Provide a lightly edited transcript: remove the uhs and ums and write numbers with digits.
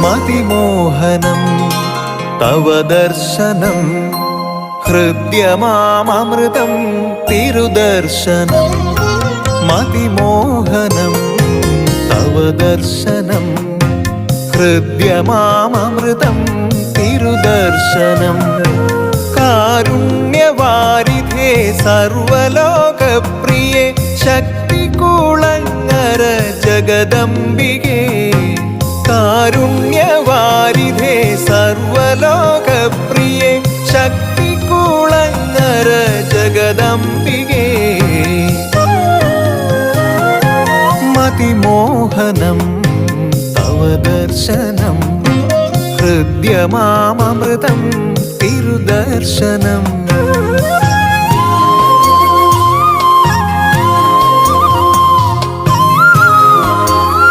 മതിമോഹനം തവ ദർശനം ഹൃദ്യമാമൃതം തിരുദർശനം മതിമോഹനം തവ ദർശനം ഹൃദ്യമാമൃതം തിരുദർശനം കാരുണ്യവാരിധേ സർവലോകപ്രിയേ ശക്തികുളങ്ങര ജഗദംബികേ കാരുണ്യവാരിധേ സർവലോകപ്രിയേ ശക്തികുളങ്ങര ജഗദംബികേ മതിമോഹനം തവ ദർശനം ഹൃദ്യമാമൃതം തിരുദർശനം